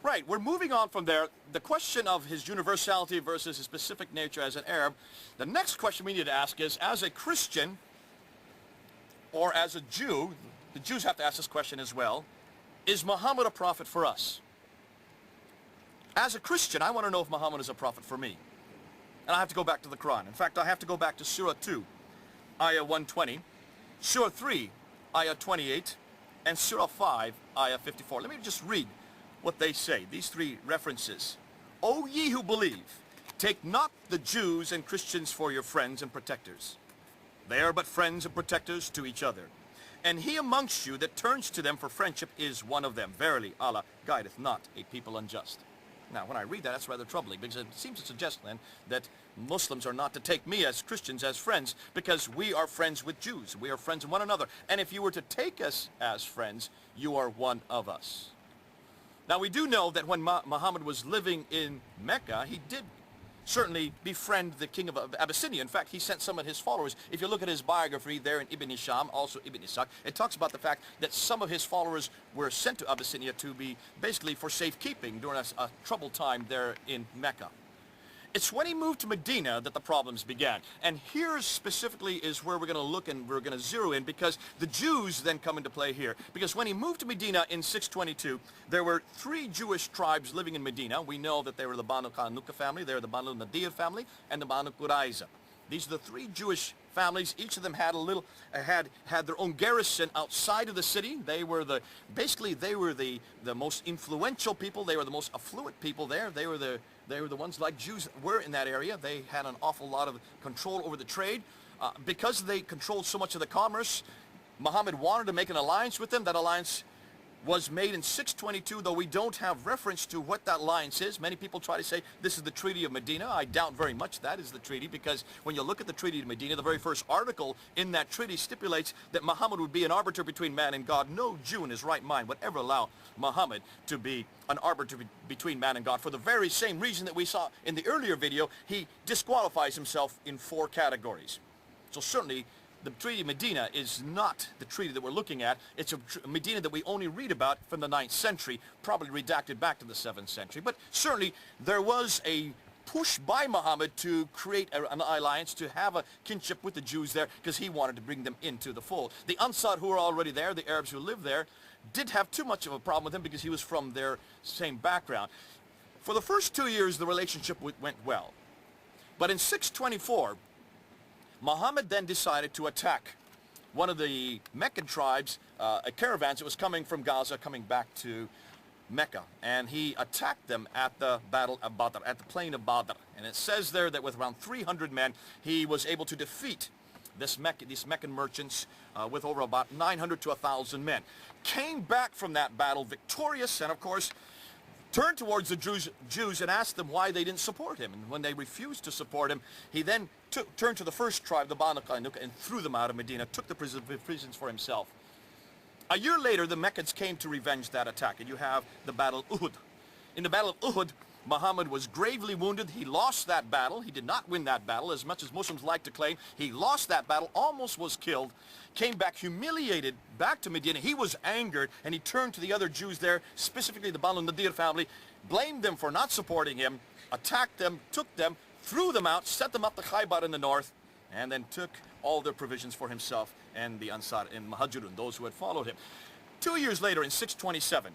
Right, we're moving on from there. The question of his universality versus his specific nature as an Arab. The next question we need to ask is, as a Christian or as a Jew, the Jews have to ask this question as well, is Muhammad a prophet for us? As a Christian, I want to know if Muhammad is a prophet for me. And I have to go back to the Quran. In fact, I have to go back to Surah 2, Ayah 120, Surah 3, Ayah 28, and Surah 5, Ayah 54. Let me just read what they say, these three references. O ye who believe, take not the Jews and Christians for your friends and protectors. They are but friends and protectors to each other. And he amongst you that turns to them for friendship is one of them. Verily, Allah guideth not a people unjust. Now, when I read that, that's rather troubling, because it seems to suggest then that Muslims are not to take me as Christians as friends, because we are friends with Jews. We are friends with one another. And if you were to take us as friends, you are one of us. Now, we do know that when Muhammad was living in Mecca, he did certainly befriend the king of Abyssinia. In fact, he sent some of his followers. If you look at his biography there in Ibn Hisham, also Ibn Ishaq, it talks about the fact that some of his followers were sent to Abyssinia to be basically for safekeeping during a troubled time there in Mecca. It's when he moved to Medina that the problems began. And here specifically is where we're going to look and we're going to zero in, because the Jews then come into play here. Because when he moved to Medina in 622, there were three Jewish tribes living in Medina. We know that they were the Banu Qanuqa family, they were the Banu Nadir family, and the Banu Qurayza. These are the three Jewish families. Each of them had had their own garrison outside of the city. They were basically the most influential people. They were the most affluent people there. They were the ones like Jews were in that area. They had an awful lot of control over the trade. Because they controlled so much of the commerce, Muhammad wanted to make an alliance with them. That alliance was made in 622, though we don't have reference to what that alliance is. Many people try to say this is the Treaty of Medina. I doubt very much that is the treaty, because when you look at the Treaty of Medina, the very first article in that treaty stipulates that Muhammad would be an arbiter between man and God. No Jew in his right mind would ever allow Muhammad to be an arbiter between man and God, for the very same reason that we saw in the earlier video. He disqualifies himself in 4 categories. So certainly the Treaty of Medina is not the treaty that we're looking at. It's a Medina that we only read about from the 9th century, probably redacted back to the 7th century. But certainly there was a push by Muhammad to create an alliance, to have a kinship with the Jews there, because he wanted to bring them into the fold. The Ansar, who were already there, the Arabs who lived there, did have too much of a problem with him because he was from their same background. For the first 2 years, the relationship went well. But in 624, Muhammad then decided to attack one of the Meccan tribes, a caravan that was coming from Gaza, coming back to Mecca. And he attacked them at the Battle of Badr, at the plain of Badr. And it says there that with around 300 men, he was able to defeat these Meccan merchants with over about 900 to 1,000 men. Came back from that battle victorious, and of course, turned towards the Jews and asked them why they didn't support him. And when they refused to support him, he then turned to the first tribe, the Banu Qanuqa, and threw them out of Medina, took the prisons for himself. A year later, the Meccans came to revenge that attack, and you have the Battle of Uhud. In the Battle of Uhud, Muhammad was gravely wounded. He lost that battle. He did not win that battle, as much as Muslims like to claim. He lost that battle, almost was killed, came back humiliated back to Medina. He was angered, and he turned to the other Jews there, specifically the Banu Nadir family, blamed them for not supporting him, attacked them, took them, threw them out, set them up to Khaybar in the north, and then took all their provisions for himself and the Ansar and Muhajirun, those who had followed him. 2 years later, in 627,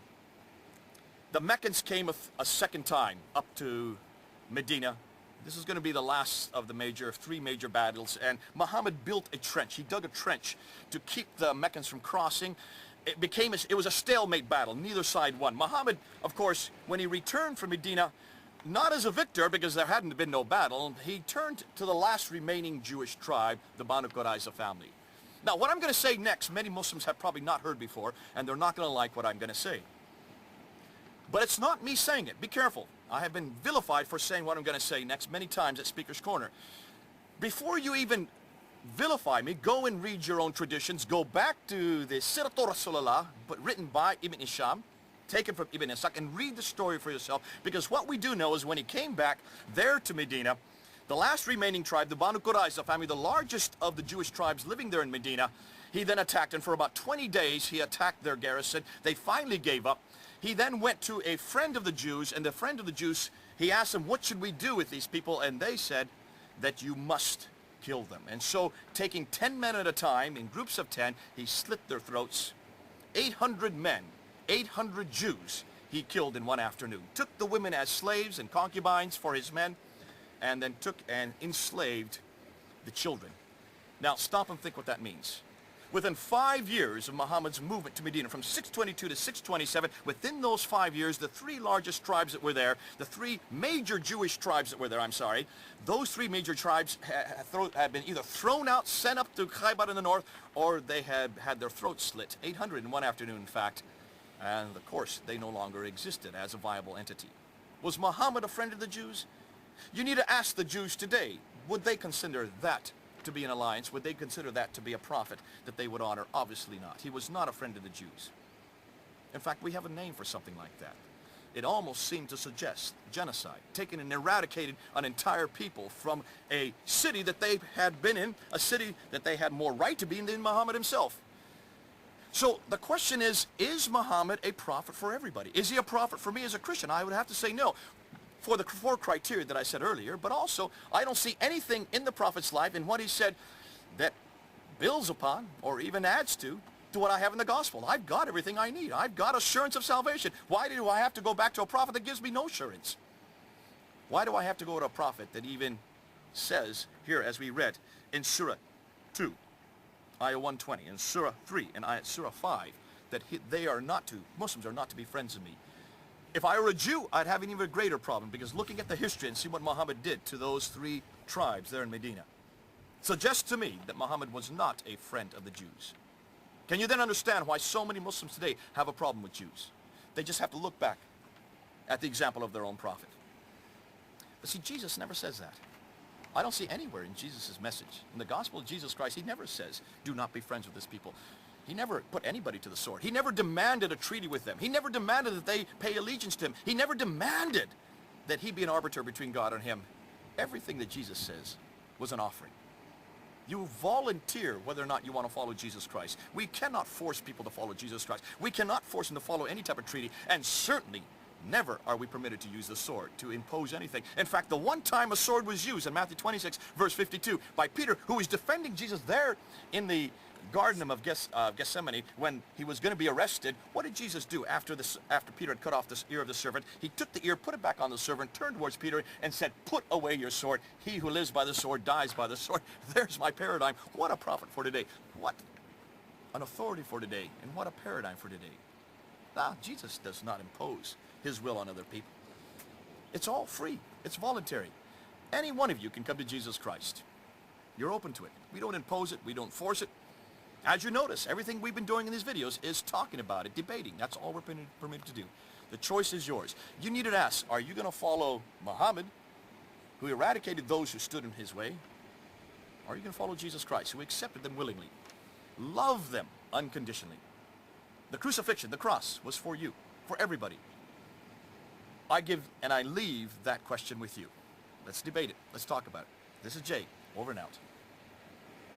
the Meccans came a second time up to Medina. This is going to be the last of the 3 major battles, and Muhammad built a trench. He dug a trench to keep the Meccans from crossing. It was a stalemate battle. Neither side won. Muhammad, of course, when he returned from Medina, not as a victor, because there hadn't been no battle, he turned to the last remaining Jewish tribe, the Banu Qurayza family. Now, what I'm going to say next, many Muslims have probably not heard before, and they're not going to like what I'm going to say. But it's not me saying it. Be careful. I have been vilified for saying what I'm going to say next many times at Speaker's Corner. Before you even vilify me, go and read your own traditions. Go back to the Siratul Rasulullah, but written by Ibn Hisham, taken from Ibn Ishaq, and read the story for yourself. Because what we do know is when he came back there to Medina, the last remaining tribe, the Banu Qurayza family, the largest of the Jewish tribes living there in Medina, he then attacked, and for about 20 days he attacked their garrison. They finally gave up. He then went to a friend of the Jews, and the friend of the Jews, he asked them, what should we do with these people? And they said that you must kill them. And so, taking 10 men at a time, in groups of 10, he slit their throats. 800 men, 800 Jews, he killed in one afternoon. Took the women as slaves and concubines for his men, and then took and enslaved the children. Now, stop and think what that means. Within 5 years of Muhammad's movement to Medina, from 622 to 627, within those 5 years, the three largest tribes that were there, the three major Jewish tribes that were there, those three major tribes had been either thrown out, sent up to Khaybar in the north, or they had had their throats slit. 800 in one afternoon, in fact. And of course, they no longer existed as a viable entity. Was Muhammad a friend of the Jews? You need to ask the Jews today, would they consider that to be an alliance? Would they consider that to be a prophet that they would honor? Obviously not. He was not a friend of the Jews. In fact, we have a name for something like that. It almost seemed to suggest genocide, taking and eradicated an entire people from a city that they had been in, a city that they had more right to be in than Muhammad himself. So the question is Muhammad a prophet for everybody? Is he a prophet for me as a Christian? I would have to say no, for the four criteria that I said earlier, but also I don't see anything in the prophet's life and what he said that builds upon or even adds to what I have in the gospel. I've got everything I need. I've got assurance of salvation. Why do I have to go back to a prophet that gives me no assurance? Why do I have to go to a prophet that even says here, as we read in Surah 2, Ayah 120, in Surah 3 and Surah 5, that Muslims are not to be friends of me. If I were a Jew, I'd have an even greater problem, because looking at the history and see what Muhammad did to those three tribes there in Medina suggests to me that Muhammad was not a friend of the Jews. Can you then understand why so many Muslims today have a problem with Jews? They just have to look back at the example of their own prophet. But see, Jesus never says that. I don't see anywhere in Jesus' message, in the gospel of Jesus Christ, he never says, do not be friends with this people. He never put anybody to the sword. He never demanded a treaty with them. He never demanded that they pay allegiance to him. He never demanded that he be an arbiter between God and him. Everything that Jesus says was an offering. You volunteer whether or not you want to follow Jesus Christ. We cannot force people to follow Jesus Christ. We cannot force them to follow any type of treaty, and certainly never are we permitted to use the sword to impose anything. In fact, the one time a sword was used in Matthew 26, verse 52, by Peter, who was defending Jesus there in the Garden of Gethsemane when he was going to be arrested, what did Jesus do after Peter had cut off the ear of the servant? He took the ear, put it back on the servant, turned towards Peter and said, put away your sword. He who lives by the sword dies by the sword. There's my paradigm. What a prophet for today. What an authority for today. And what a paradigm for today. Now, Jesus does not impose his will on other people. It's all free. It's voluntary. Any one of you can come to Jesus Christ. You're open to it. We don't impose it. We don't force it. As you notice, everything we've been doing in these videos is talking about it, debating. That's all we're permitted to do. The choice is yours. You need to ask, are you going to follow Muhammad, who eradicated those who stood in his way? Or are you going to follow Jesus Christ, who accepted them willingly? Love them unconditionally. The crucifixion, the cross, was for you, for everybody. I give and I leave that question with you. Let's debate it. Let's talk about it. This is Jay, over and out.